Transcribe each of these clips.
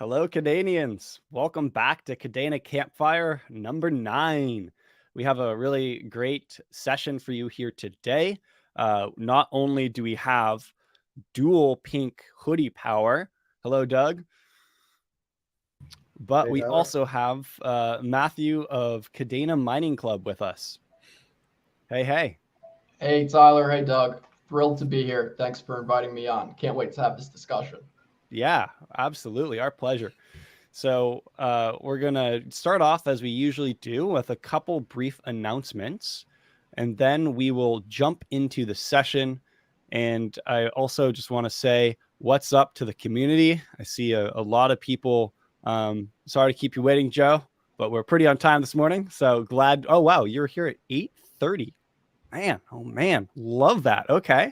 Hello, Kadenians. Welcome back to Kadena Campfire number 9. We have a really great session for you here today. Not only do we have dual pink hoodie power, hello, Doug, but Hey, we Tyler. also have Matthew of Kadena Mining Club with us. Hey, hey. Hey, Tyler. Hey, Doug. Thrilled to be here. Thanks for inviting me on. Can't wait to have this discussion. Yeah, absolutely. Our pleasure. So we're going to start off as we usually do with a couple brief announcements, and then we will jump into the session. And I also just want to say what's up to the community. I see a lot of people. Sorry to keep you waiting, Joe, but we're pretty on time this morning. So glad. Oh, wow. You're here at 8:30. Man, oh, man. Love that. Okay.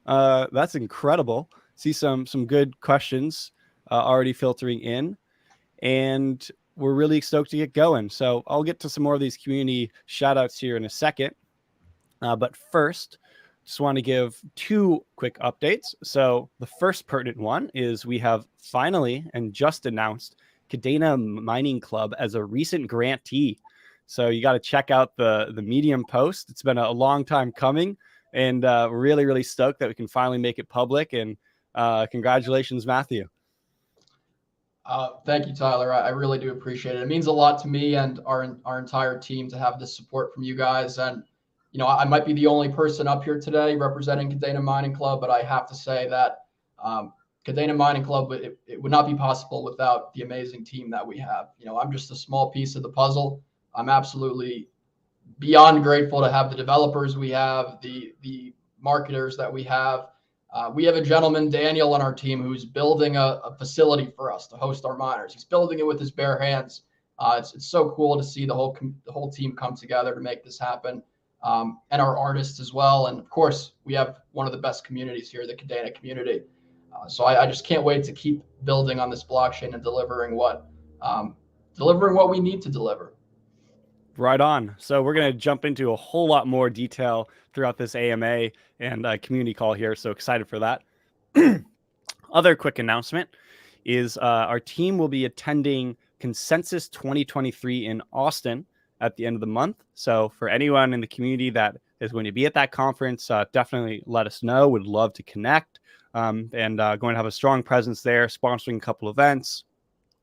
That's incredible. See some good questions already filtering in. And we're really stoked to get going. So I'll get to some more of these community shout outs here in a second. But first, just want to give 2 quick updates. So the first pertinent one is we have finally and just announced Kadena Mining Club as a recent grantee. So you got to check out the Medium post. It's been a long time coming, and really, really stoked that we can finally make it public. And congratulations, Matthew. Thank you, Tyler. I really do appreciate it. It means a lot to me and our entire team to have this support from you guys. And, I might be the only person up here today representing Kadena Mining Club, but I have to say that Kadena Mining Club, it would not be possible without the amazing team that we have. I'm just a small piece of the puzzle. I'm absolutely beyond grateful to have the developers we have, the marketers that we have. We have a gentleman, Daniel, on our team who's building a facility for us to host our miners. He's building it with his bare hands. It's so cool to see the whole team come together to make this happen, and our artists as well. And of course, we have one of the best communities here, the Kadena community. So I just can't wait to keep building on this blockchain and delivering what we need to deliver. Right on. So we're going to jump into a whole lot more detail throughout this AMA and community call here. So excited for that. Other quick announcement is our team will be attending Consensus 2023 in Austin at the end of the month. So for anyone in the community that is going to be at that conference, definitely let us know. Would love to connect, and going to have a strong presence there, sponsoring a couple events,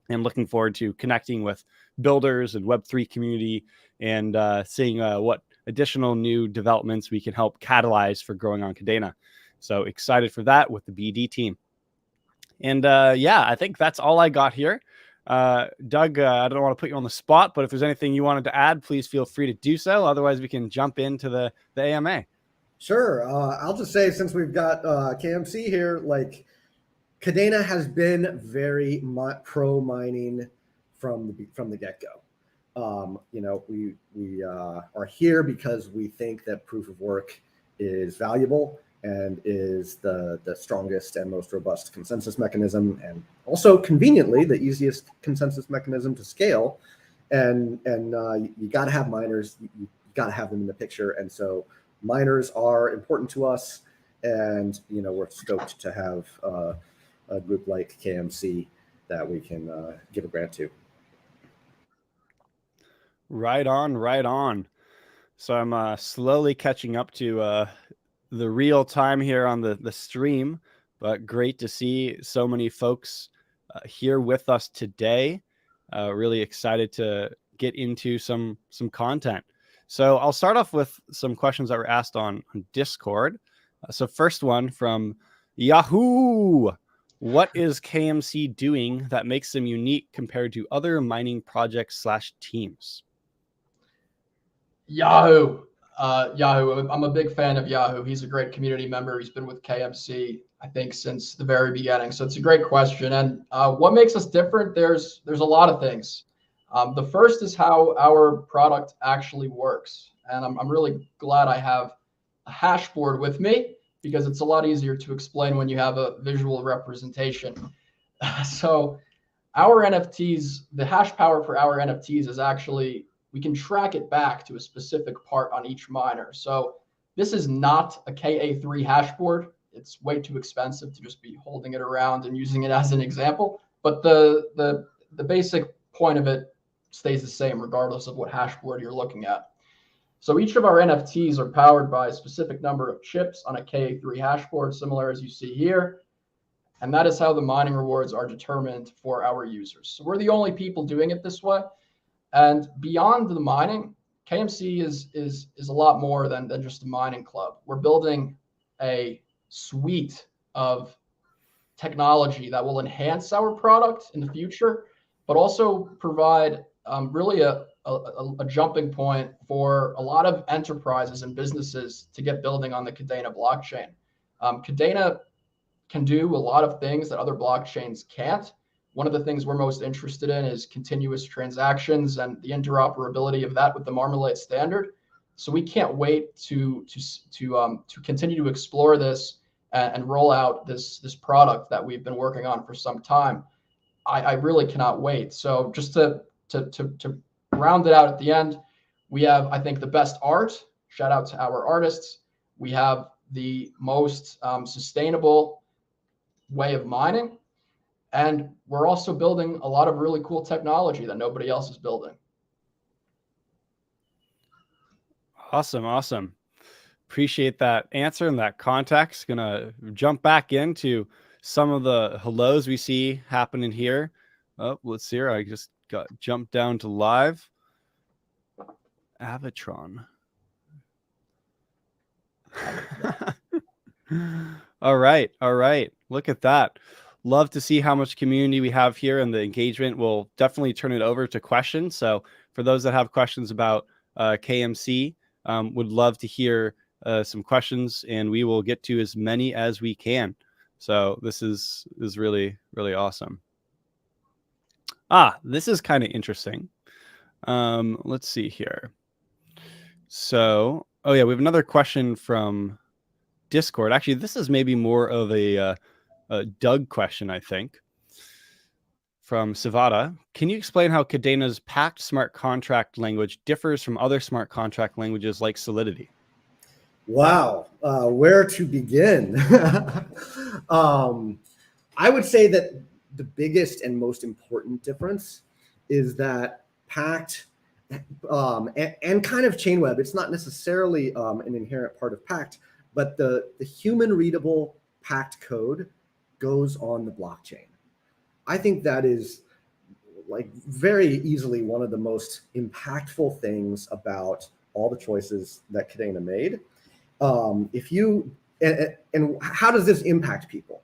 and looking forward to connecting with builders and Web3 community and seeing what additional new developments we can help catalyze for growing on Kadena. So excited for that with the BD team. And yeah, I think that's all I got here. Doug, I don't want to put you on the spot, but if there's anything you wanted to add, please feel free to do so. Otherwise, we can jump into the AMA. Sure. I'll just say, since we've got KMC here, like, Kadena has been very pro mining from the get-go. We are here because we think that proof of work is valuable and is the strongest and most robust consensus mechanism, and also conveniently the easiest consensus mechanism to scale. And you got to have miners. You got to have them in the picture. And so miners are important to us, and we're stoked to have a group like KMC that we can give a grant to. Right on, right on. So I'm slowly catching up to the real time here on the stream, but great to see so many folks here with us today. Really excited to get into some content. So I'll start off with some questions that were asked on Discord. So first one from Yahoo. What is KMC doing that makes them unique compared to other mining projects / teams? Yahoo. Yahoo. I'm a big fan of Yahoo. He's a great community member. He's been with KMC, I think, since the very beginning. So it's a great question. And what makes us different? There's a lot of things. The first is how our product actually works. And I'm really glad I have a hashboard with me, because it's a lot easier to explain when you have a visual representation. So our NFTs, the hash power for our NFTs is actually, we can track it back to a specific part on each miner. So this is not a KA3 hashboard. It's way too expensive to just be holding it around and using it as an example. but the basic point of it stays the same regardless of what hashboard you're looking at. So each of our NFTs are powered by a specific number of chips on a K3 hashboard, similar as you see here. And that is how the mining rewards are determined for our users. So we're the only people doing it this way. And beyond the mining, KMC is a lot more than just a mining club. We're building a suite of technology that will enhance our product in the future, but also provide really a jumping point for a lot of enterprises and businesses to get building on the Kadena blockchain. Kadena can do a lot of things that other blockchains can't. One of the things we're most interested in is continuous transactions and the interoperability of that with the Marmalade standard. So we can't wait to continue to explore this and roll out this product that we've been working on for some time. I really cannot wait. So just to round it out at the end, we have, I think, the best art. Shout out to our artists. We have the most sustainable way of mining. And we're also building a lot of really cool technology that nobody else is building. Awesome. Awesome. Appreciate that answer and that context. Gonna jump back into some of the hellos we see happening here. Oh, let's see here. I just got jumped down to live. Avatron. All right. All right. Look at that. Love to see how much community we have here, and the engagement will definitely turn it over to questions. So for those that have questions about KMC, would love to hear some questions, and we will get to as many as we can. So this is really, really awesome. This is kind of interesting. Let's see here. So, oh yeah, we have another question from Discord. Actually, this is maybe more of a Doug question, I think, from Savada. Can you explain how Kadena's packed smart contract language differs from other smart contract languages like Solidity? Wow, where to begin? I would say that the biggest and most important difference is that packed and kind of chain web, it's not necessarily an inherent part of packed, but the human readable packed code goes on the blockchain. I think that is like very easily one of the most impactful things about all the choices that Kadena made. If you and how does this impact people?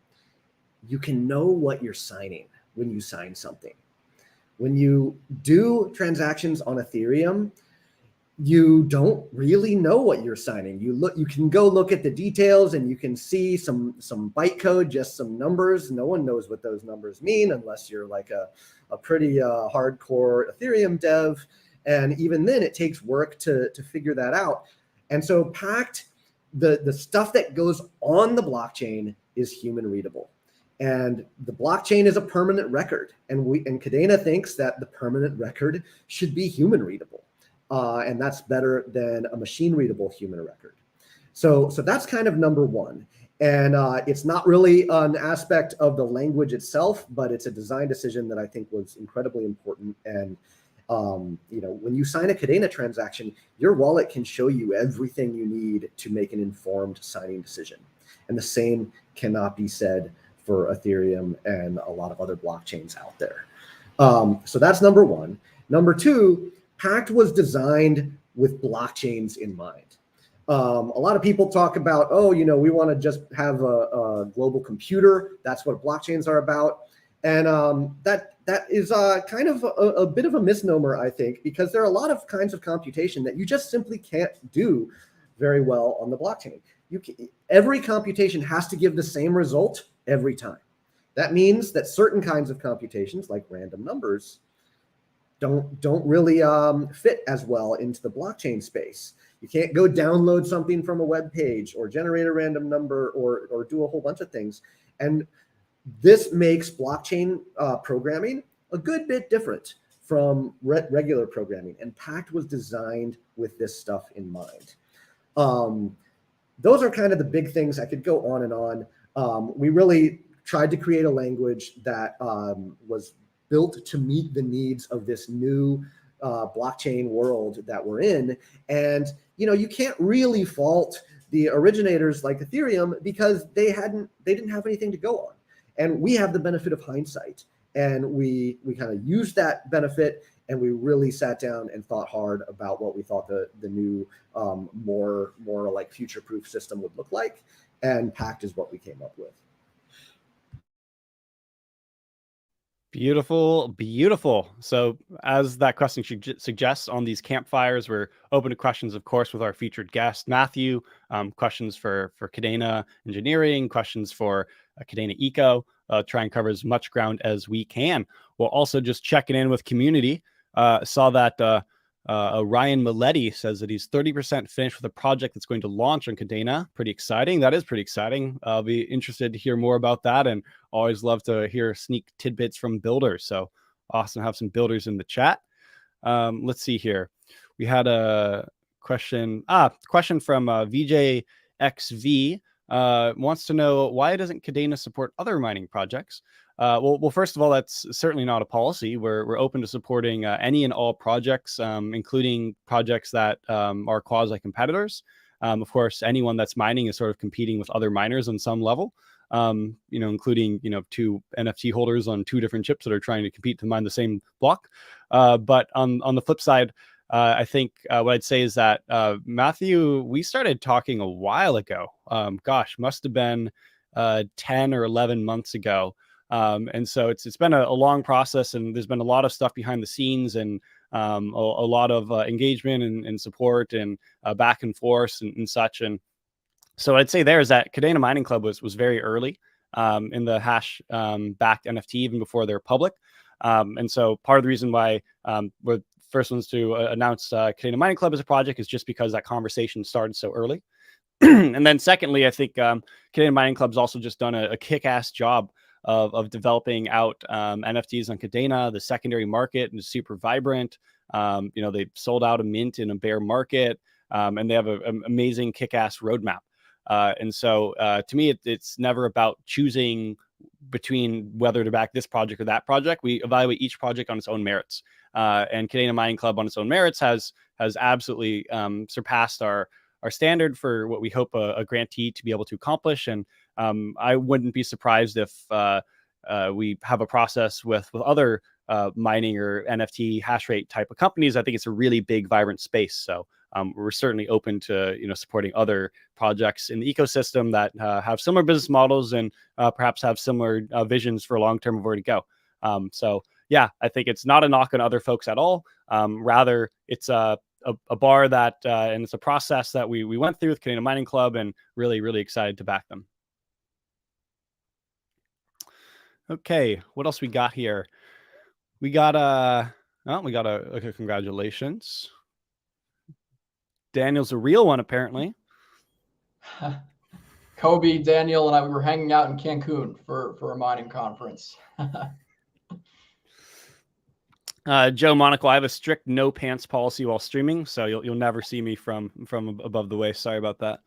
You can know what you're signing when you sign something. When you do transactions on Ethereum, you don't really know what you're signing. You can go look at the details and you can see some bytecode, just some numbers. No one knows what those numbers mean unless you're like a pretty hardcore Ethereum dev. And even then it takes work to figure that out. And so packed, the stuff that goes on the blockchain is human readable. And the blockchain is a permanent record. And Kadena thinks that the permanent record should be human readable. And that's better than a machine readable human record. So that's kind of number one. And it's not really an aspect of the language itself, but it's a design decision that I think was incredibly important. And when you sign a Kadena transaction, your wallet can show you everything you need to make an informed signing decision. And the same cannot be said for Ethereum and a lot of other blockchains out there. So that's number one. Number two, Pact was designed with blockchains in mind. A lot of people talk about, we want to just have a global computer. That's what blockchains are about. And that is kind of a bit of a misnomer, I think, because there are a lot of kinds of computation that you just simply can't do very well on the blockchain. Every computation has to give the same result every time. That means that certain kinds of computations, like random numbers, don't really fit as well into the blockchain space. You can't go download something from a web page or generate a random number or do a whole bunch of things. And this makes blockchain programming a good bit different from regular programming. And Pact was designed with this stuff in mind. Those are kind of the big things. I could go on and on. We really tried to create a language that was built to meet the needs of this new blockchain world that we're in. And, you can't really fault the originators like Ethereum because they didn't have anything to go on. And we have the benefit of hindsight. And we kind of used that benefit, and we really sat down and thought hard about what we thought the new more like future-proof system would look like. And Pact is what we came up with. Beautiful, beautiful. So as that question suggests, on these campfires, we're open to questions, of course, with our featured guest, Matthew, questions for Kadena Engineering, questions for Kadena Eco, try and cover as much ground as we can. We'll also just checking in with community. Saw that Ryan Milletti says that he's 30% finished with a project that's going to launch on Kadena. Pretty exciting. That is pretty exciting. I'll be interested to hear more about that, and always love to hear sneak tidbits from builders. So awesome to have some builders in the chat. Let's see here. We had a question from VJXV. Wants to know, why doesn't Kadena support other mining projects? Well, first of all, that's certainly not a policy. We're open to supporting any and all projects, including projects that are quasi-competitors. Of course, anyone that's mining is sort of competing with other miners on some level, including, two NFT holders on two different chips that are trying to compete to mine the same block. But on the flip side, I think what I'd say is that, Matthew, we started talking a while ago. Must have been 10 or 11 months ago. And so it's been a long process, and there's been a lot of stuff behind the scenes, and a lot of engagement and support and back and forth and such. And so I'd say there is that Kadena Mining Club was very early in the hash backed NFT, even before they're public. And so part of the reason why we're first ones to announce Kadena Mining Club as a project is just because that conversation started so early. And then secondly, I think Kadena Mining Club's also just done a kick-ass job of developing out NFTs on Kadena. The secondary market is super vibrant. They sold out a mint in a bear market, and they have an amazing kick-ass roadmap. And so to me, it's never about choosing between whether to back this project or that project. We evaluate each project on its own merits. And Kadena Mining Club on its own merits has absolutely surpassed our standard for what we hope a grantee to be able to accomplish. And I wouldn't be surprised if we have a process with other mining or NFT hash rate type of companies. I think it's a really big, vibrant space. So we're certainly open to supporting other projects in the ecosystem that have similar business models and perhaps have similar visions for long-term of where to go. So yeah, I think it's not a knock on other folks at all. Rather, it's a bar that and it's a process that we went through with Kadena Mining Club, and really, really excited to back them. Okay, what else we got here? We got a congratulations. Daniel's a real one, apparently. Kobe, Daniel, and I, we were hanging out in Cancun for a mining conference. Joe Monaco, I have a strict no pants policy while streaming, so you'll never see me from above the waist. Sorry about that.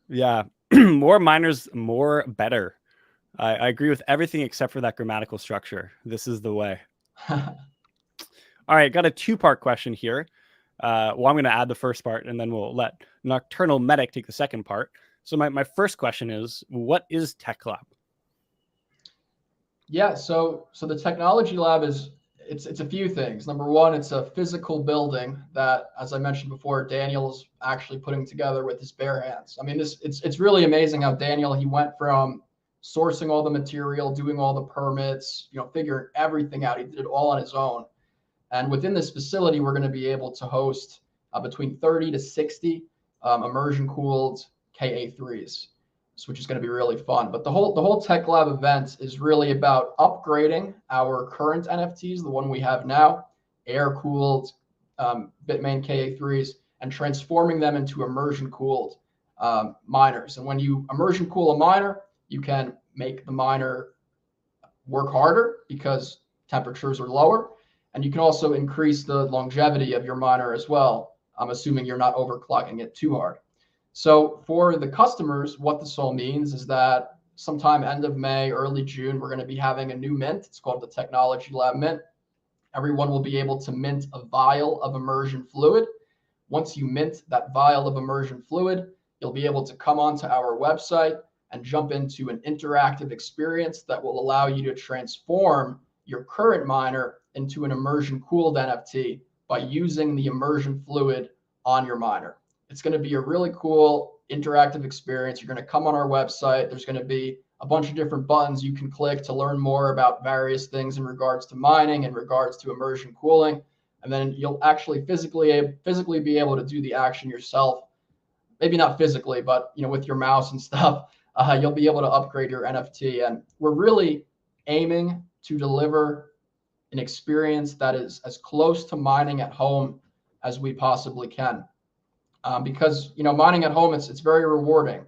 Yeah, more miners, more better. I agree with everything except for that grammatical structure. This is the way. All right, got a two-part question here. Well, I'm going to add the first part, and then we'll let Nocturnal Medic take the second part. So my first question is, what is Tech Lab? Yeah, so the technology lab it's a few things. Number one, it's a physical building that, as I mentioned before, Daniel's actually putting together with his bare hands. I mean, it's really amazing how Daniel, he went from sourcing all the material, doing all the permits, figuring everything out. He did it all on his own. And within this facility, we're going to be able to host between 30 to 60 immersion cooled KA3s. Which is going to be really fun. But the whole Tech Lab event is really about upgrading our current NFTs, the one we have now, air-cooled Bitmain KA3s, and transforming them into immersion-cooled miners. And when you immersion cool a miner, you can make the miner work harder because temperatures are lower, and you can also increase the longevity of your miner as well. I'm assuming you're not overclocking it too hard. So for the customers, what this all means is that sometime end of May, early June, we're going to be having a new mint. It's called the Technology Lab Mint. Everyone will be able to mint a vial of immersion fluid. Once you mint that vial of immersion fluid, you'll be able to come onto our website and jump into an interactive experience that will allow you to transform your current miner into an immersion cooled NFT by using the immersion fluid on your miner. It's going to be a really cool interactive experience. You're going to come on our website. There's going to be a bunch of different buttons you can click to learn more about various things in regards to mining, in regards to immersion cooling. And then you'll actually physically be able to do the action yourself. Maybe not physically, but with your mouse and stuff, you'll be able to upgrade your NFT. And we're really aiming to deliver an experience that is as close to mining at home as we possibly can. Because mining at home, it's very rewarding,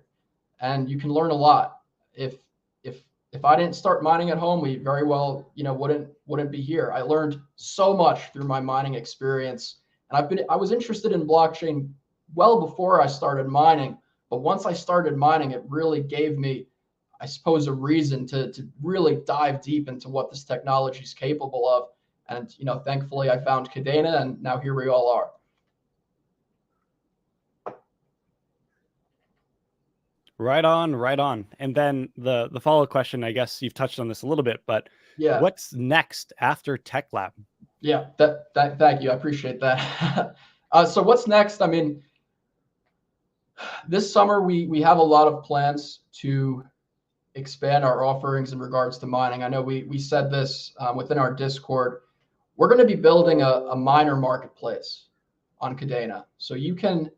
and you can learn a lot. If I didn't start mining at home, we very well wouldn't be here. I learned so much through my mining experience, and I was interested in blockchain well before I started mining. But once I started mining, it really gave me, I suppose, a reason to really dive deep into what this technology is capable of. And thankfully, I found Kadena, and now here we all are. Right on, right on. And then the follow-up question, I guess you've touched on this a little bit, but Yeah, what's next after Tech Lab? yeah, thank you. I appreciate that. So what's next? I mean, this summer we have a lot of plans to expand our offerings in regards to mining. I know we said this within our Discord. We're going to be building a miner marketplace on Kadena. So you can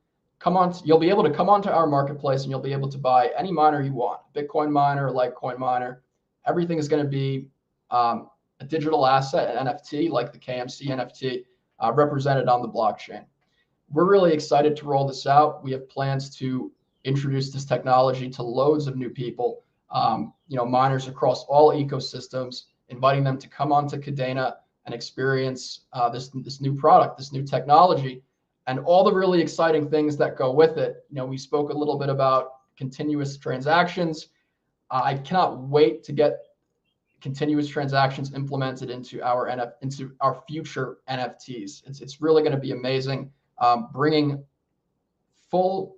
you'll be able to come onto our marketplace, and you'll be able to buy any miner you want, Bitcoin miner, Litecoin miner. Everything is going to be a digital asset, an NFT, like the KMC NFT, represented on the blockchain. We're really excited to roll this out. We have plans to introduce this technology to loads of new people, miners across all ecosystems, inviting them to come onto Kadena and experience this new product, this new technology, and all the really exciting things that go with it. We spoke a little bit about continuous transactions. I cannot wait to get continuous transactions implemented into our future NFTs. It's really going to be amazing. Bringing fully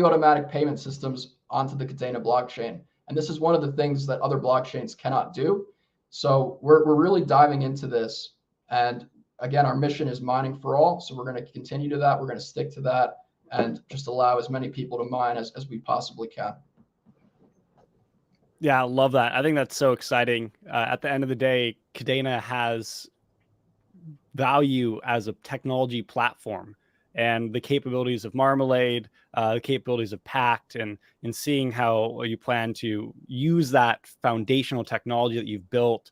automatic payment systems onto the Kadena blockchain. And this is one of the things that other blockchains cannot do. So we're really diving into this. And again, our mission is mining for all. So we're going to continue to that. We're going to stick to that and just allow as many people to mine as we possibly can. Yeah, I love that. I think that's so exciting. At the end of the day, Kadena has value as a technology platform, and the capabilities of Marmalade, the capabilities of Pact, and seeing how you plan to use that foundational technology that you've built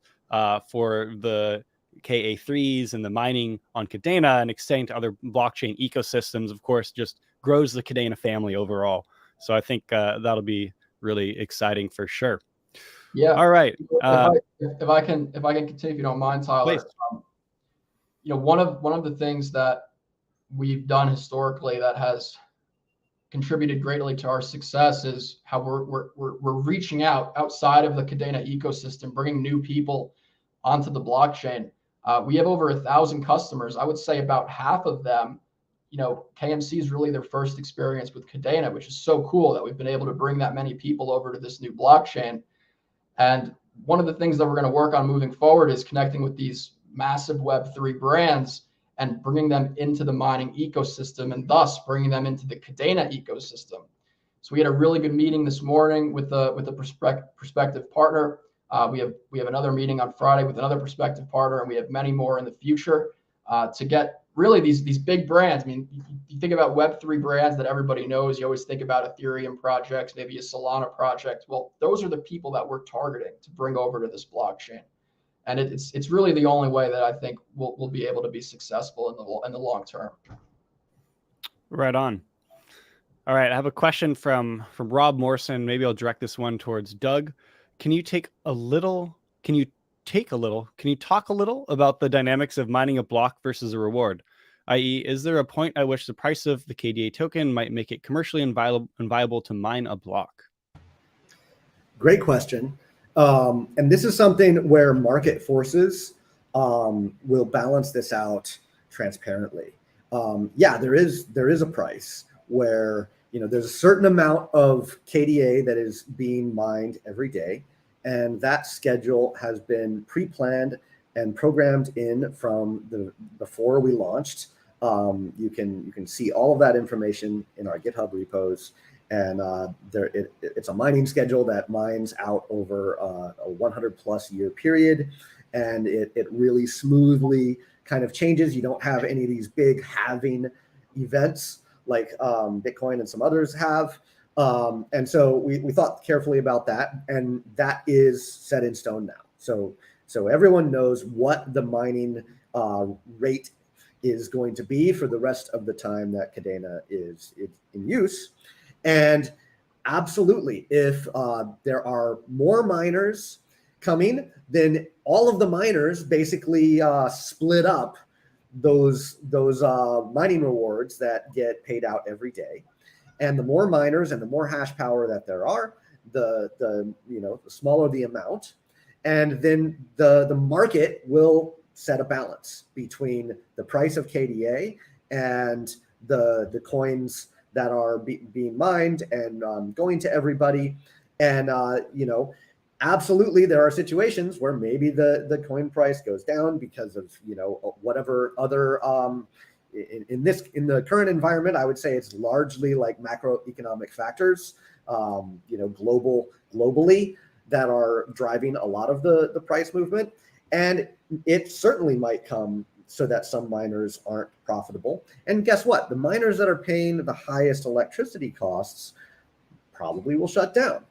for the KA3s and the mining on Kadena and extending to other blockchain ecosystems, of course, just grows the Kadena family overall. So I think that'll be really exciting for sure. Yeah. All right. If I can continue, if you don't mind, Tyler. One of the things that we've done historically that has contributed greatly to our success is how we're reaching outside of the Kadena ecosystem, bringing new people onto the blockchain. We have over 1,000 customers. I would say about half of them, KMC is really their first experience with Kadena, which is so cool that we've been able to bring that many people over to this new blockchain. And one of the things that we're going to work on moving forward is connecting with these massive Web3 brands and bringing them into the mining ecosystem, and thus bringing them into the Kadena ecosystem. So we had a really good meeting this morning with a prospective partner. We have another meeting on Friday with another prospective partner, and we have many more in the future to get really these big brands. I mean, you think about Web3 brands that everybody knows. You always think about Ethereum projects, maybe a Solana project. Well, those are the people that we're targeting to bring over to this blockchain. And it's really the only way that I think we'll be able to be successful in the long term. Right on. All right, I have a question from Rob Morrison. Maybe I'll direct this one towards Doug. Can you talk a little about the dynamics of mining a block versus a reward? i.e., is there a point at which the price of the KDA token might make it commercially unviable to mine a block? Great question. And this is something where market forces will balance this out transparently. Yeah, there is a price where, you know, there's a certain amount of KDA that is being mined every day, and that schedule has been pre-planned and programmed in from before we launched. You can see all of that information in our GitHub repos, and it's a mining schedule that mines out over a 100+ year period, and it really smoothly kind of changes. You don't have any of these big halving events like Bitcoin and some others have. And so we thought carefully about that, and that is set in stone now. So everyone knows what the mining rate is going to be for the rest of the time that Kadena is in use. And absolutely, if there are more miners coming, then all of the miners basically split up those mining rewards that get paid out every day. And the more miners and the more hash power that there are, the smaller the amount. And then the market will set a balance between the price of KDA and the coins that are being mined and going to everybody. And absolutely, there are situations where maybe the coin price goes down because of whatever other in the current environment. I would say it's largely like macroeconomic factors, globally, that are driving a lot of the price movement. And it certainly might come so that some miners aren't profitable. And guess what? The miners that are paying the highest electricity costs probably will shut down.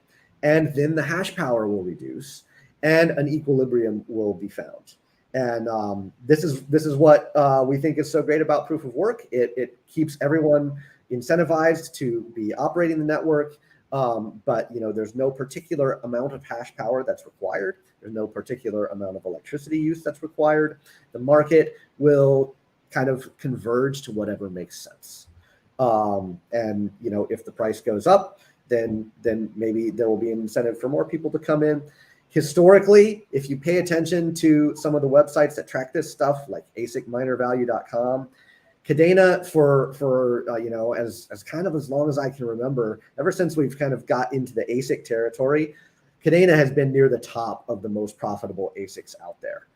And then the hash power will reduce and an equilibrium will be found. And this is what we think is so great about proof of work. It keeps everyone incentivized to be operating the network. But there's no particular amount of hash power that's required. There's no particular amount of electricity use that's required. The market will kind of converge to whatever makes sense. And if the price goes up, then maybe there will be an incentive for more people to come in. Historically, if you pay attention to some of the websites that track this stuff, like asicminervalue.com, Kadena for as kind of as long as I can remember, ever since we've kind of got into the ASIC territory, Kadena has been near the top of the most profitable ASICs out there,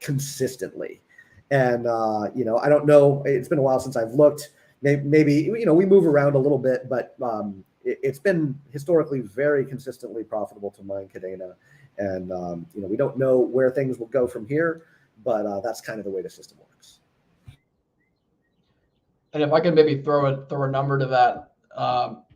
consistently. And I don't know, it's been a while since I've looked. Maybe we move around a little bit, but it's been historically very consistently profitable to mine Kadena. And we don't know where things will go from here, but that's kind of the way the system works. And if I could maybe throw a number to that,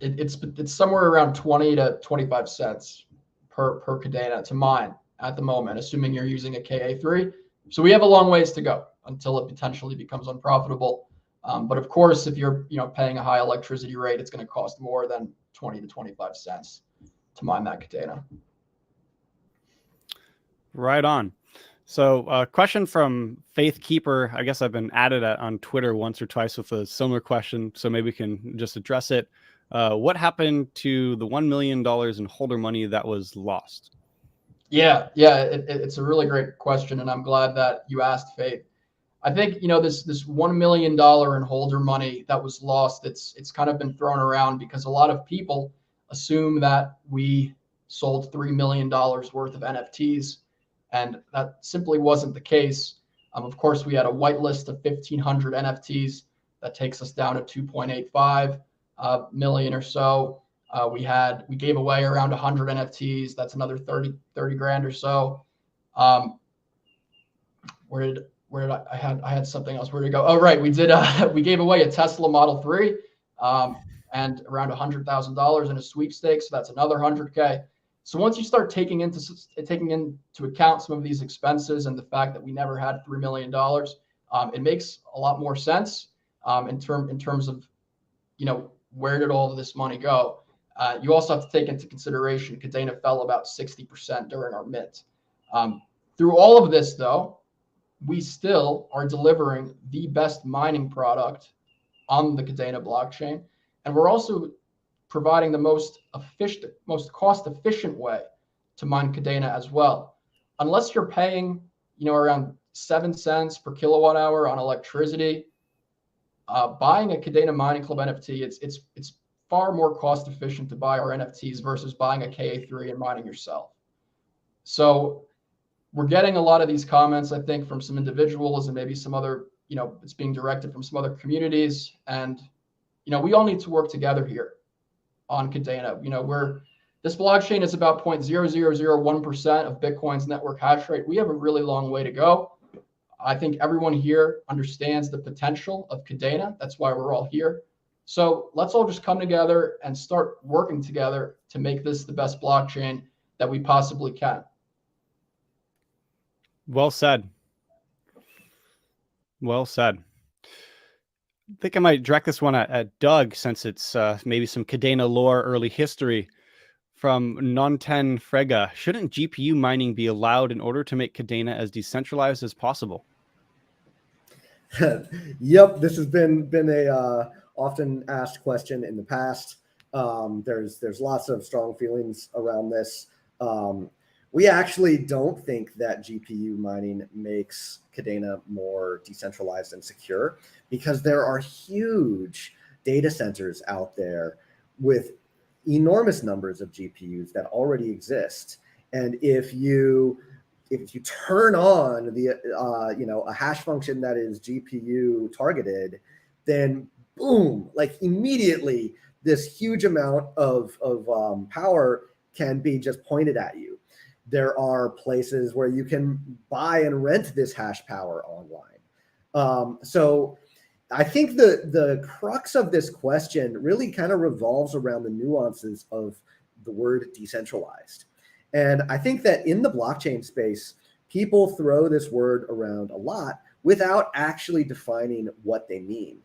it's somewhere around 20 to 25 cents per Kadena to mine at the moment, assuming you're using a KA3. So we have a long ways to go until it potentially becomes unprofitable. But of course, if you're paying a high electricity rate, it's going to cost more than 20 to 25 cents to mine that Kadena. Right on. So a question from Faith Keeper. I guess I've been added on Twitter once or twice with a similar question, so maybe we can just address it. What happened to the $1 million in holder money that was lost? Yeah, it's a really great question, and I'm glad that you asked, Faith. I think this $1 million in holder money that was lost. It's kind of been thrown around because a lot of people assume that we sold $3 million worth of NFTs. And that simply wasn't the case. Of course, we had a whitelist of 1,500 NFTs. That takes us down to 2.85 million or so. We gave away around 100 NFTs. That's another 30 grand or so. Where did I had something else? Where did it go? Oh, right. We gave away a Tesla Model 3 and around $100,000 in a sweepstakes. So that's another 100K. So once you start taking into account some of these expenses and the fact that we never had $3 million, it makes a lot more sense in terms of where did all of this money go. You also have to take into consideration Kadena fell about 60% during our mint. Through all of this, though, we still are delivering the best mining product on the Kadena blockchain. And we're also providing the most efficient, most cost-efficient way to mine Kadena as well. Unless you're paying, around 7 cents per kilowatt hour on electricity, buying a Kadena Mining Club NFT, it's far more cost efficient to buy our NFTs versus buying a KA3 and mining yourself. So we're getting a lot of these comments, I think, from some individuals and maybe some other, it's being directed from some other communities. And, we all need to work together here on Kadena. This blockchain is about 0.0001% of Bitcoin's network hash rate. We have a really long way to go. I think everyone here understands the potential of Kadena. That's why we're all here. So let's all just come together and start working together to make this the best blockchain that we possibly can. Well said. Well said. I think I might direct this one at Doug, since it's maybe some Kadena lore early history from Nonten Frega. Shouldn't GPU mining be allowed in order to make Kadena as decentralized as possible? Yep, this has been a often asked question in the past. There's lots of strong feelings around this. We actually don't think that GPU mining makes Kadena more decentralized and secure, because there are huge data centers out there with enormous numbers of GPUs that already exist. And if you turn on the a hash function that is GPU targeted, then boom, like immediately this huge amount of power can be just pointed at you. There are places where you can buy and rent this hash power online. So I think the crux of this question really kind of revolves around the nuances of the word decentralized. And I think that in the blockchain space, people throw this word around a lot without actually defining what they mean.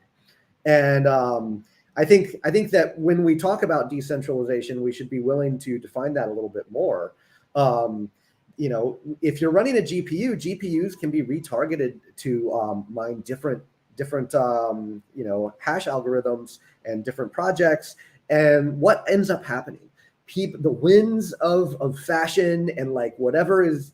And I think that when we talk about decentralization, we should be willing to define that a little bit more. If you're running a GPU, GPUs can be retargeted to mine different hash algorithms and different projects. And what ends up happening? The winds of fashion and like whatever is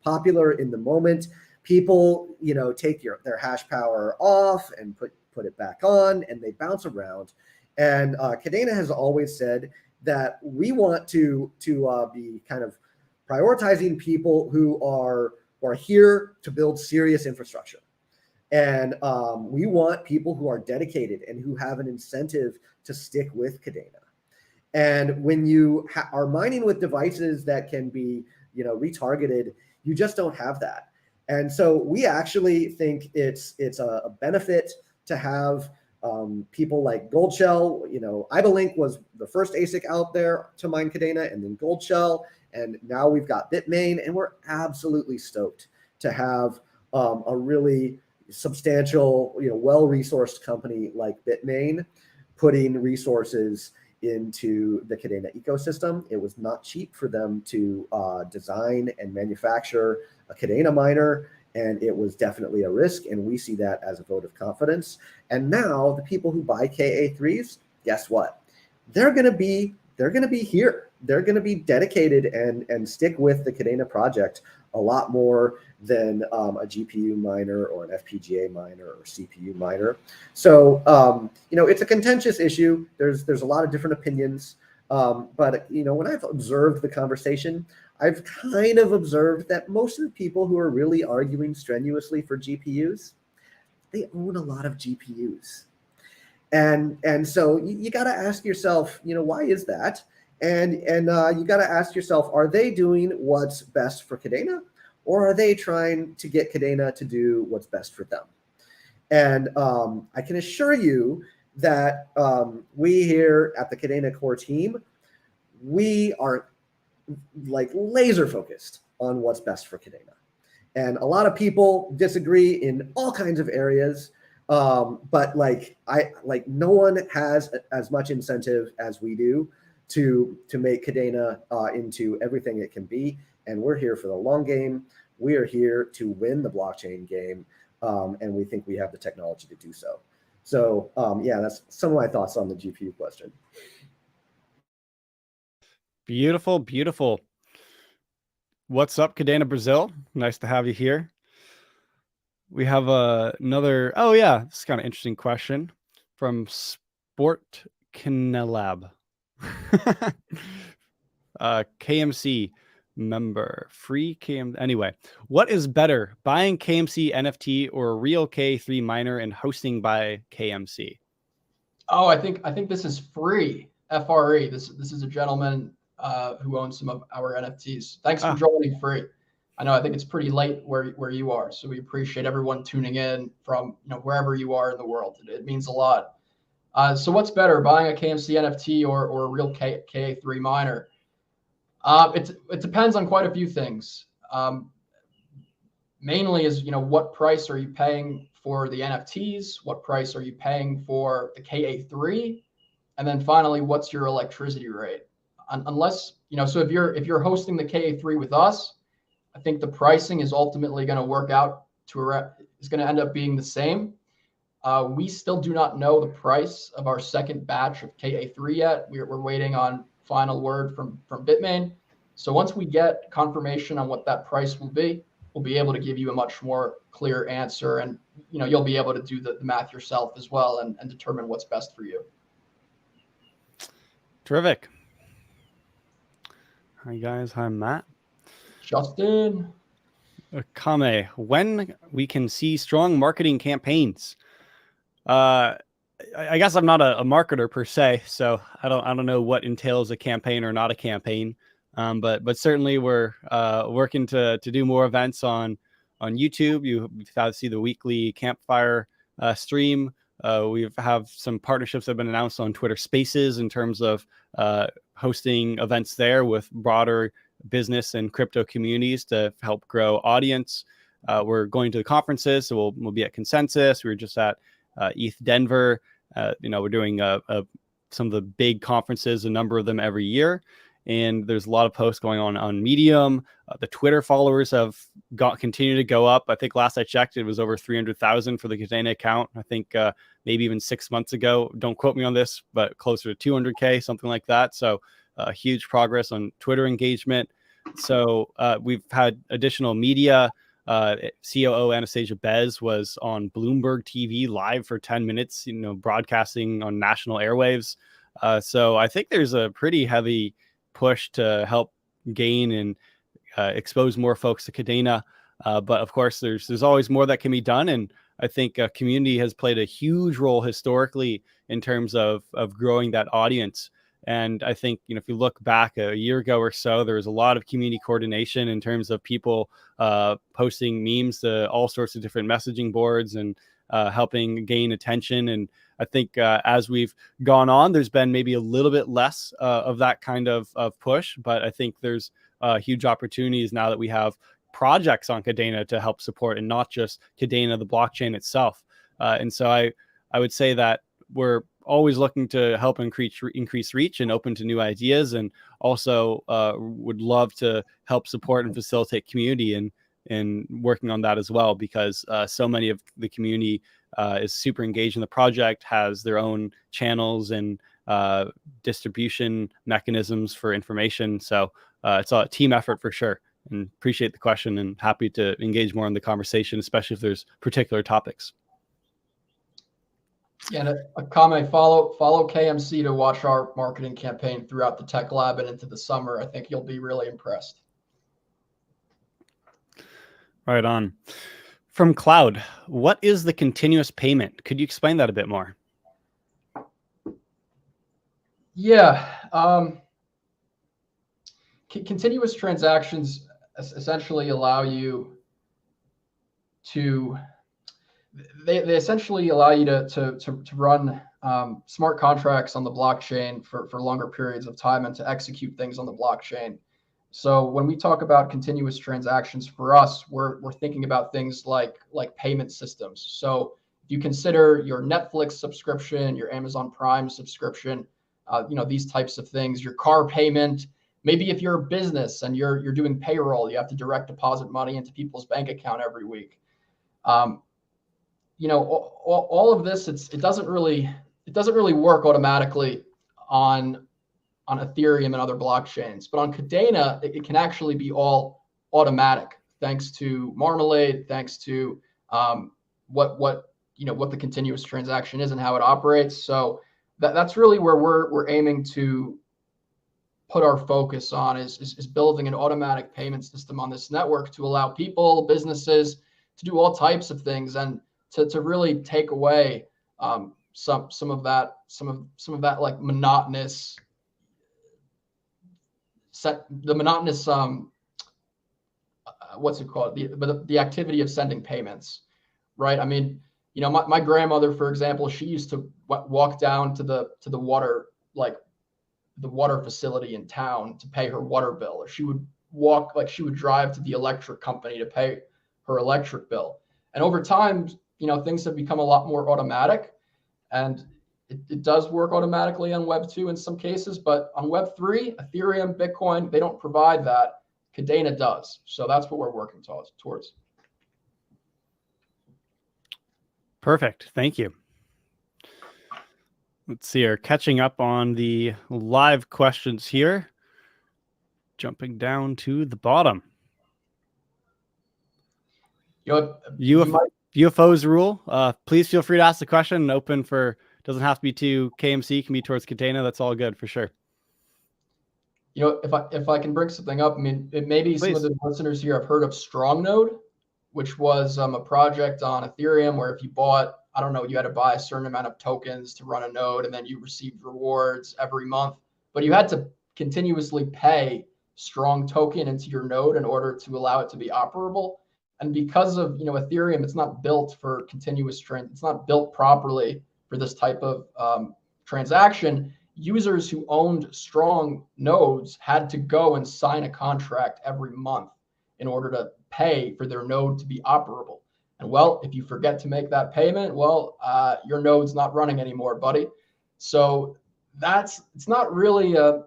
popular in the moment, people take their hash power off and put it back on, and they bounce around. And Kadena has always said that we want to be kind of prioritizing people who are here to build serious infrastructure. And we want people who are dedicated and who have an incentive to stick with Kadena. And when you are mining with devices that can be, retargeted, you just don't have that. And so we actually think it's a benefit to have people like Goldshell. Ibalink was the first ASIC out there to mine Kadena, and then Goldshell, and now we've got Bitmain, and we're absolutely stoked to have a really substantial, well-resourced company like Bitmain putting resources into the Kadena ecosystem. It was not cheap for them to design and manufacture a Kadena miner, and it was definitely a risk, and we see that as a vote of confidence. And now the people who buy KA3s, guess what? They're going to be here. They're going to be dedicated and stick with the Kadena project a lot more than a GPU miner or an FPGA miner or CPU miner. So, it's a contentious issue. There's a lot of different opinions. But, when I've observed the conversation, I've kind of observed that most of the people who are really arguing strenuously for GPUs, they own a lot of GPUs. And so you got to ask yourself, why is that? And you got to ask yourself, are they doing what's best for Kadena, or are they trying to get Kadena to do what's best for them? And I can assure you that we here at the Kadena core team, we are like laser focused on what's best for Kadena. And a lot of people disagree in all kinds of areas. But no one has as much incentive as we do to make Kadena into everything it can be. And we're here for the long game. We are here to win the blockchain game, and we think we have the technology to do so. So yeah, that's some of my thoughts on the GPU question. Beautiful, beautiful. What's up, Kadena Brazil? Nice to have you here. We have another, oh yeah, this is kind of interesting question from Sport Kinelab. KMC member, free KM. Anyway, what is better, buying KMC NFT or a real K3 miner and hosting by KMC? Oh, I think this is free. FRE. This is a gentleman who owns some of our NFTs. Thanks for joining free. I think it's pretty late where you are, so we appreciate everyone tuning in from wherever you are in the world. It means a lot. So what's better, buying a KMC NFT or a real K3 miner? It depends on quite a few things. Mainly is what price are you paying for the NFTs? What price are you paying for the KA3? And then finally, what's your electricity rate? Unless so if you're hosting the KA3 with us, I think the pricing is ultimately going to work out is going to end up being the same. We still do not know the price of our second batch of KA3 yet. We're waiting on final word from Bitmain. So once we get confirmation on what that price will be, we'll be able to give you a much more clear answer, and you'll be able to do the math yourself as well and determine what's best for you. Terrific. Hi guys, hi Matt. Justin. Kame, when we can see strong marketing campaigns? I guess I'm not a marketer per se, so I don't know what entails a campaign or not a campaign. But certainly we're working to do more events on YouTube. You've got to see the weekly Campfire stream. We have some partnerships that have been announced on Twitter Spaces in terms of hosting events there with broader business and crypto communities to help grow audience. We're going to the conferences, so we'll be at Consensus. We were just at ETH Denver. We're doing some of the big conferences, a number of them every year. And there's a lot of posts going on Medium. The Twitter followers have continued to go up. I think last I checked, it was over 300,000 for the Kadena account. I think maybe even 6 months ago, don't quote me on this, but closer to 200K, something like that. So huge progress on Twitter engagement. So we've had additional media. COO Anastasia Bez was on Bloomberg TV live for 10 minutes, broadcasting on national airwaves. So I think there's a pretty heavy push to help gain and expose more folks to Kadena. But of course, there's always more that can be done. And I think community has played a huge role historically in terms of growing that audience. And I think, if you look back a year ago or so, there was a lot of community coordination in terms of people posting memes to all sorts of different messaging boards and helping gain attention. And I think as we've gone on, there's been maybe a little bit less of that kind of push. But I think there's huge opportunities now that we have projects on Kadena to help support, and not just Kadena, the blockchain itself. And so I would say that we're always looking to help increase reach and open to new ideas, and also would love to help support and facilitate community and working on that as well, because so many of the community is super engaged in the project, has their own channels and distribution mechanisms for information. So it's a team effort for sure, and appreciate the question and happy to engage more in the conversation, especially if there's particular topics. Yeah, and a comment, follow KMC to watch our marketing campaign throughout the Tech Lab and into the summer. I think you'll be really impressed. Right on. From Cloud, what is the continuous payment? Could you explain that a bit more? Yeah. Continuous transactions essentially allow you to they essentially allow you to run smart contracts on the blockchain for longer periods of time and to execute things on the blockchain. So when we talk about continuous transactions, for us, we're thinking about things like payment systems. So if you consider your Netflix subscription, your Amazon Prime subscription, these types of things, your car payment, Maybe if you're a business and you're doing payroll, you have to direct deposit money into people's bank account every week. All of this, it doesn't really work automatically on Ethereum and other blockchains, but on Kadena, it can actually be all automatic, thanks to Marmalade, thanks to what the continuous transaction is and how it operates. So that's really where we're aiming to put our focus on is building an automatic payment system on this network to allow people, businesses to do all types of things and to really take away some of that like monotonous what's it called, the activity of sending payments, right? I mean, my grandmother, for example, she used to walk down to the water, like the water facility in town, to pay her water bill, or she would drive to the electric company to pay her electric bill. And over time, things have become a lot more automatic, and it does work automatically on Web 2 in some cases, but on Web 3, Ethereum, Bitcoin, they don't provide that. Kadena does. So that's what we're working towards. Perfect. Thank you. Let's see here. Catching up on the live questions here. Jumping down to the bottom. UFOs rule. Please feel free to ask the question. Open for, doesn't have to be to KMC, can be towards Kadena. That's all good for sure. If I can bring something up, I mean, maybe some of the listeners here have heard of StrongNode, which was a project on Ethereum where if you bought, I don't know, you had to buy a certain amount of tokens to run a node, and then you received rewards every month, but you had to continuously pay Strong token into your node in order to allow it to be operable. And because of Ethereum, it's not built for continuous it's not built properly for this type of transaction. Users who owned Strong nodes had to go and sign a contract every month in order to pay for their node to be operable. And well, if you forget to make that payment, well, your node's not running anymore, buddy. So it's not really an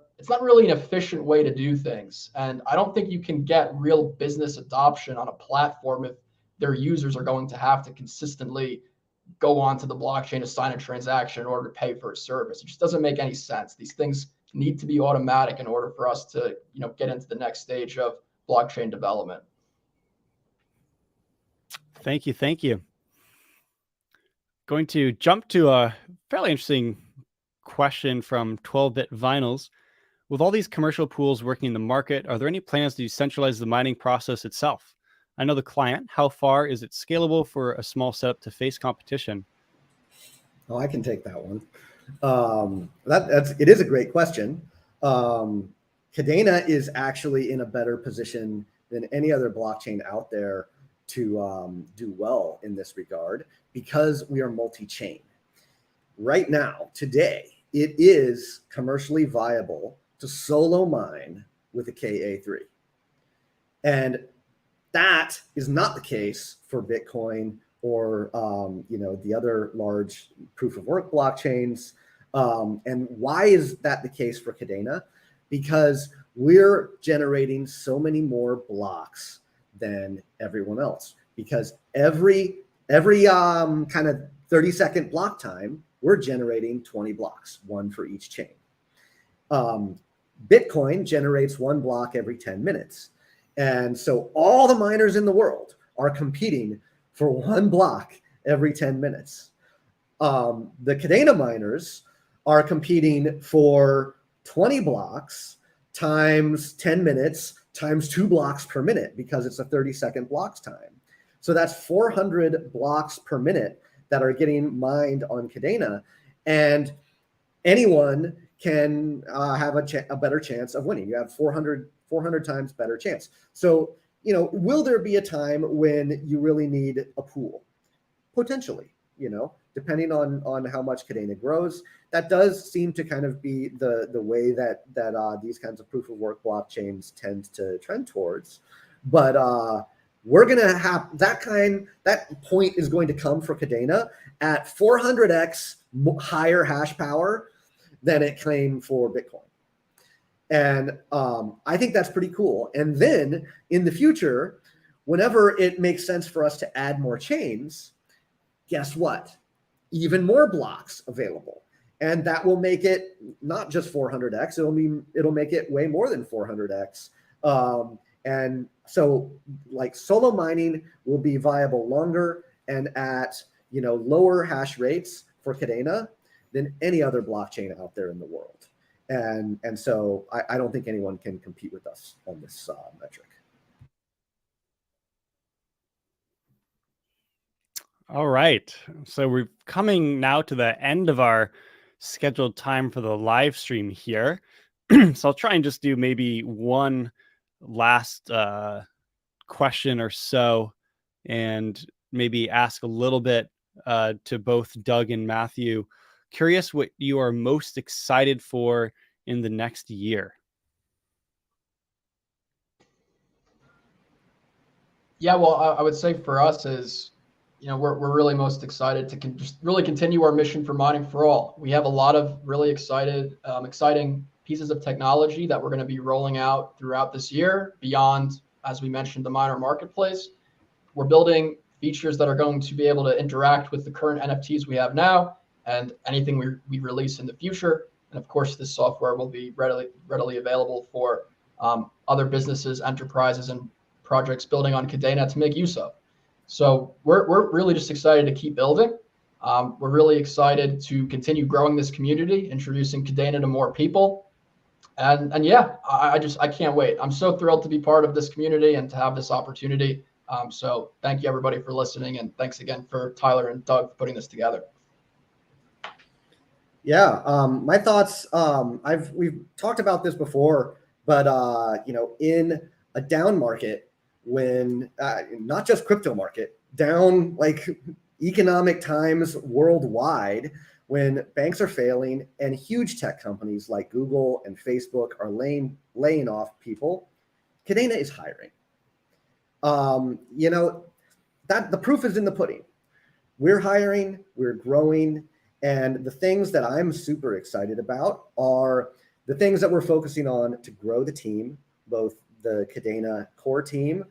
efficient way to do things. And I don't think you can get real business adoption on a platform if their users are going to have to consistently go onto the blockchain to sign a transaction in order to pay for a service. It just doesn't make any sense. These things need to be automatic in order for us to, get into the next stage of blockchain development. Thank you. Going to jump to a fairly interesting question from 12-bit Vinyls. With all these commercial pools working in the market, are there any plans to decentralize the mining process itself? I know the client. How far is it scalable for a small setup to face competition? Oh, I can take that one. It is a great question. Kadena is actually in a better position than any other blockchain out there to do well in this regard because we are multi-chain. Right now, today, it is commercially viable to solo mine with a KA3. And that is not the case for Bitcoin or the other large proof of work blockchains. And why is that the case for Kadena? Because we're generating so many more blocks than everyone else. Because every kind of 30-second block time, we're generating 20 blocks, one for each chain. Bitcoin generates one block every 10 minutes. And so all the miners in the world are competing for one block every 10 minutes. The Kadena miners are competing for 20 blocks times 10 minutes times 2 blocks per minute because it's a 30-second blocks time. So that's 400 blocks per minute that are getting mined on Kadena. And anyone can have a better chance of winning. You have 400 times better chance. So, will there be a time when you really need a pool? Potentially, depending on how much Kadena grows. That does seem to kind of be the way that these kinds of proof of work blockchains tend to trend towards. But we're going to have that point is going to come for Kadena at 400x higher hash power than it claimed for Bitcoin. And I think that's pretty cool. And then in the future, whenever it makes sense for us to add more chains, guess what? Even more blocks available. And that will make it not just 400x, it'll make it way more than 400x. And so like solo mining will be viable longer and at lower hash rates for Kadena than any other blockchain out there in the world. And so I don't think anyone can compete with us on this metric. All right. So we're coming now to the end of our scheduled time for the live stream here. So I'll try and just do maybe one last question or so, and maybe ask a little bit to both Doug and Matthew. Curious what you are most excited for in the next year. Yeah, well, I would say for us is, we're really most excited to just really continue our mission for mining for all. We have a lot of really exciting pieces of technology that we're going to be rolling out throughout this year beyond, as we mentioned, the miner marketplace. We're building features that are going to be able to interact with the current NFTs we have now and anything we release in the future. And of course, this software will be readily available for other businesses, enterprises, and projects building on Kadena to make use of. So we're really just excited to keep building. We're really excited to continue growing this community, introducing Kadena to more people. And yeah, I can't wait. I'm so thrilled to be part of this community and to have this opportunity. So thank you everybody for listening, and thanks again for Tyler and Doug for putting this together. Yeah, my thoughts. We've talked about this before, but in a down market, when not just crypto market, down like economic times worldwide, when banks are failing and huge tech companies like Google and Facebook are laying off people, Kadena is hiring. That the proof is in the pudding. We're hiring, we're growing, and the things that I'm super excited about are the things that we're focusing on to grow the team, both the Kadena core team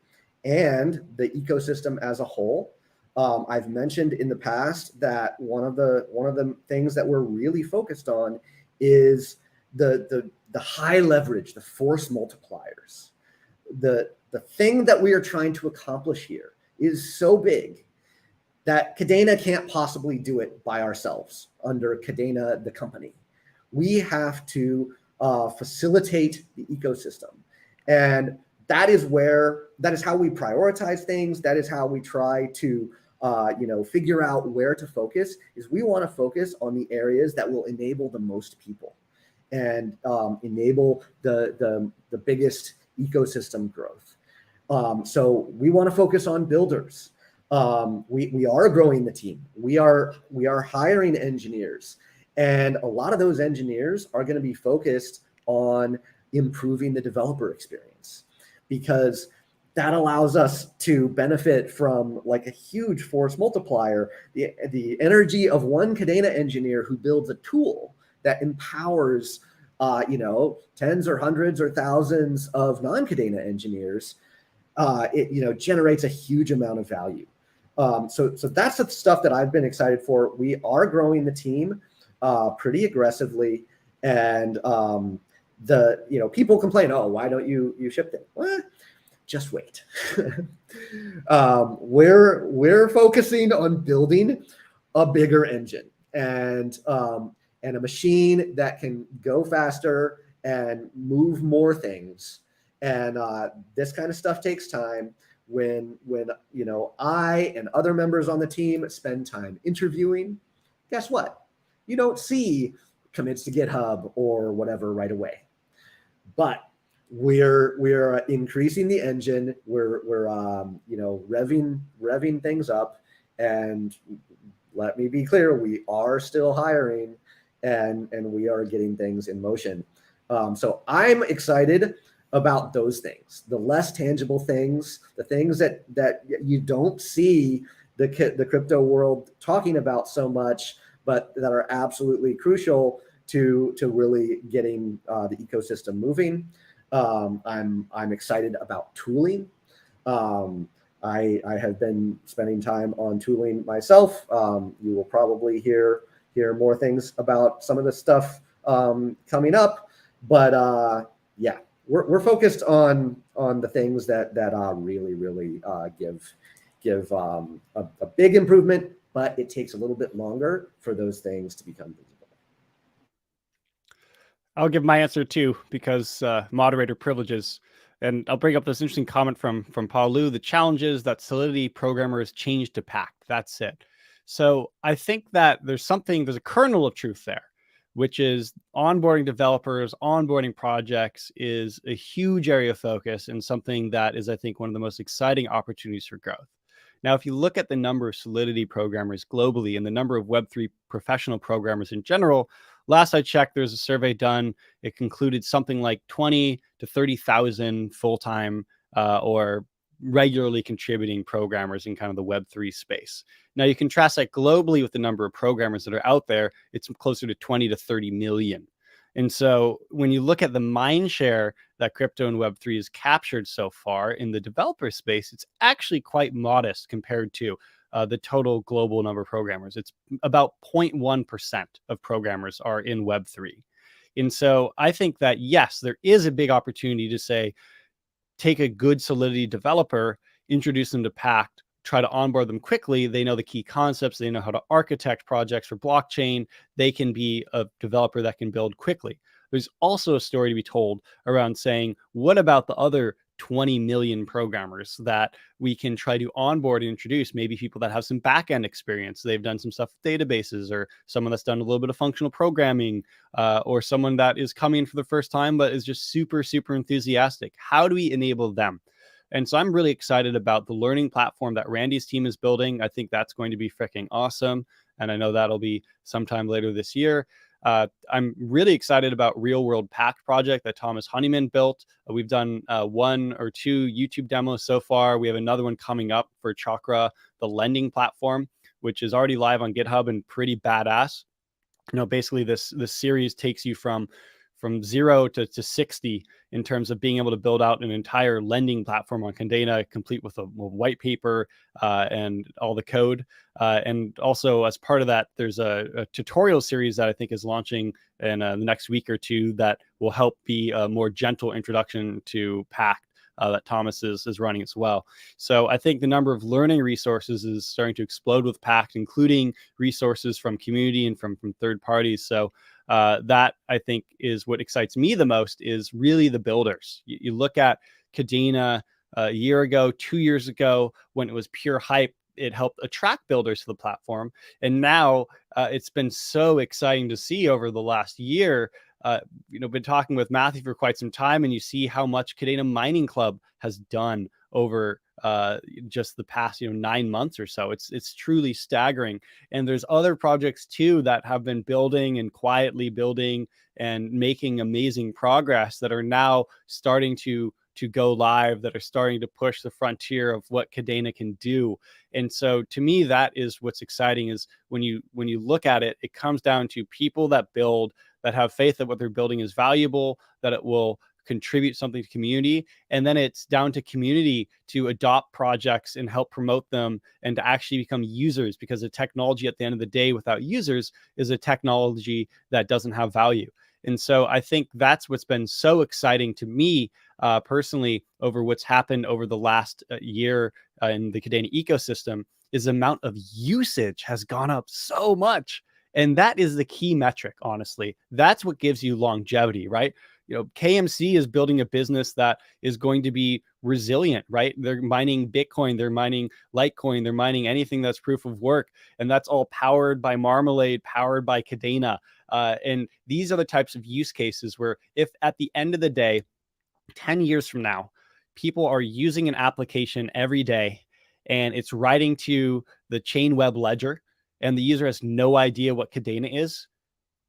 and the ecosystem as a whole. I've mentioned in the past that one of the things that we're really focused on is the high leverage, the force multipliers. The thing that we are trying to accomplish here is so big that Kadena can't possibly do it by ourselves under Kadena, the company. We have to facilitate the ecosystem. And that is how we prioritize things. That is how we try to figure out where to focus. Is we want to focus on the areas that will enable the most people and enable the biggest ecosystem growth. So we want to focus on builders. We are growing the team. We are hiring engineers, and a lot of those engineers are going to be focused on improving the developer experience, because that allows us to benefit from like a huge force multiplier. The energy of one Kadena engineer who builds a tool that empowers tens or hundreds or thousands of non-Kadena engineers, it generates a huge amount of value. So that's the stuff that I've been excited for. We are growing the team pretty aggressively, and people complain, oh, why don't you ship it? Well, just wait. We're focusing on building a bigger engine and a machine that can go faster and move more things. And this kind of stuff takes time. When I and other members on the team spend time interviewing, guess what? You don't see commits to GitHub or whatever right away. But we're increasing the engine. We're revving things up, and let me be clear, we are still hiring, and we are getting things in motion. So I'm excited about those things, the less tangible things, the things that you don't see the crypto world talking about so much, but that are absolutely crucial to really getting the ecosystem moving. I'm excited about tooling. I have been spending time on tooling myself. You will probably hear more things about some of this stuff coming up, but yeah, we're focused on the things that really give a big improvement, but it takes a little bit longer for those things to become visible. I'll give my answer too, because moderator privileges. And I'll bring up this interesting comment from Paul Liu. The challenge is that Solidity programmers changed to Pact. That's it. So I think that there's a kernel of truth there, which is onboarding developers, onboarding projects is a huge area of focus and something that is, I think, one of the most exciting opportunities for growth. Now, if you look at the number of Solidity programmers globally and the number of Web3 professional programmers in general, last I checked, there's a survey done. It concluded something like 20 to 30,000 full-time or regularly contributing programmers in kind of the Web3 space. Now, you contrast that globally with the number of programmers that are out there, it's closer to 20 to 30 million. And so when you look at the mind share that crypto and Web3 has captured so far in the developer space, it's actually quite modest compared to the total global number of programmers. It's about 0.1% of programmers are in Web3. And so I think that, yes, there is a big opportunity to say, take a good Solidity developer, introduce them to Pact, try to onboard them quickly. They know the key concepts. They know how to architect projects for blockchain. They can be a developer that can build quickly. There's also a story to be told around saying, what about the other 20 million programmers that we can try to onboard and introduce? Maybe people that have some back-end experience. They've done some stuff with databases, or someone that's done a little bit of functional programming, or someone that is coming for the first time but is just super, super enthusiastic. How do we enable them? And so I'm really excited about the learning platform that Randy's team is building. I think that's going to be freaking awesome. And I know that'll be sometime later this year. I'm really excited about Real World Pact project that Thomas Honeyman built. We've done 1 or 2 YouTube demos so far. We have another one coming up for Chakra, the lending platform, which is already live on GitHub and pretty badass. You know, basically this series takes you from 0 to 60 in terms of being able to build out an entire lending platform on Kadena, complete with a white paper and all the code. And also, as part of that, there's a tutorial series that I think is launching in the next week or two that will help be a more gentle introduction to Pact that Thomas is running as well. So I think the number of learning resources is starting to explode with Pact, including resources from community and from third parties. So that, I think, is what excites me the most, is really the builders. You look at Kadena a year ago, 2 years ago, when it was pure hype, it helped attract builders to the platform. And now it's been so exciting to see over the last year. Been talking with Matthew for quite some time, and you see how much Kadena Mining Club has done over just the past 9 months or so. It's truly staggering. And there's other projects too that have been building and quietly building and making amazing progress that are now starting to go live, that are starting to push the frontier of what Kadena can do. And so to me, that is what's exciting, is when you look at it, it comes down to people that build, that have faith that what they're building is valuable, that it will contribute something to community. And then it's down to community to adopt projects and help promote them and to actually become users, because the technology at the end of the day without users is a technology that doesn't have value. And so I think that's what's been so exciting to me personally over what's happened over the last year in the Kadena ecosystem, is the amount of usage has gone up so much. And that is the key metric, honestly. That's what gives you longevity, right? KMC is building a business that is going to be resilient, right? They're mining Bitcoin, they're mining Litecoin, they're mining anything that's proof of work. And that's all powered by Marmalade, powered by Kadena. And these are the types of use cases where, if at the end of the day, 10 years from now, people are using an application every day and it's writing to the chain web ledger and the user has no idea what Kadena is,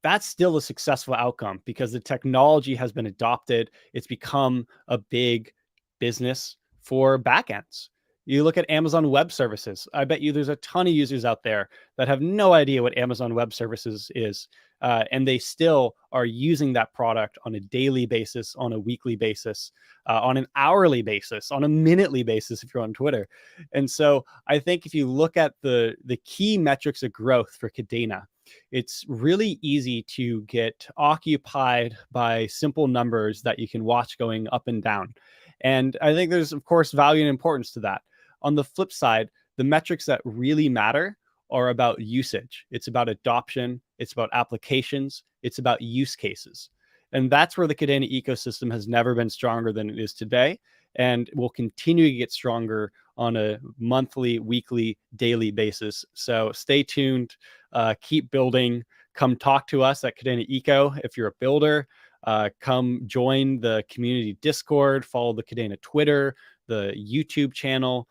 that's still a successful outcome, because the technology has been adopted. It's become a big business for backends. You look at Amazon Web Services. I bet you there's a ton of users out there that have no idea what Amazon Web Services is. And they still are using that product on a daily basis, on a weekly basis, on an hourly basis, on a minutely basis if you're on Twitter. And so I think if you look at the key metrics of growth for Kadena, it's really easy to get occupied by simple numbers that you can watch going up and down. And I think there's, of course, value and importance to that. On the flip side, the metrics that really matter are about usage. It's about adoption. It's about applications. It's about use cases. And that's where the Kadena ecosystem has never been stronger than it is today, and will continue to get stronger on a monthly, weekly, daily basis. So stay tuned, keep building, come talk to us at Kadena Eco if you're a builder. Come join the community Discord, follow the Kadena Twitter, the YouTube channel.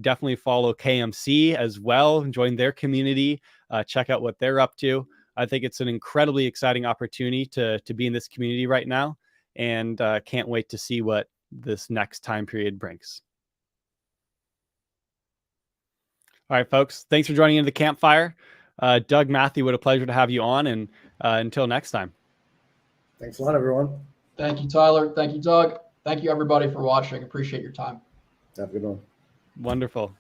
Definitely follow KMC as well, join their community, check out what they're up to. I think it's an incredibly exciting opportunity to be in this community right now, and can't wait to see what this next time period brings. All right, folks, thanks for joining into the campfire. Doug, Matthew, what a pleasure to have you on, and until next time. Thanks a lot, everyone. Thank you, Tyler. Thank you, Doug. Thank you, everybody, for watching. Appreciate your time. Have a good one. Wonderful.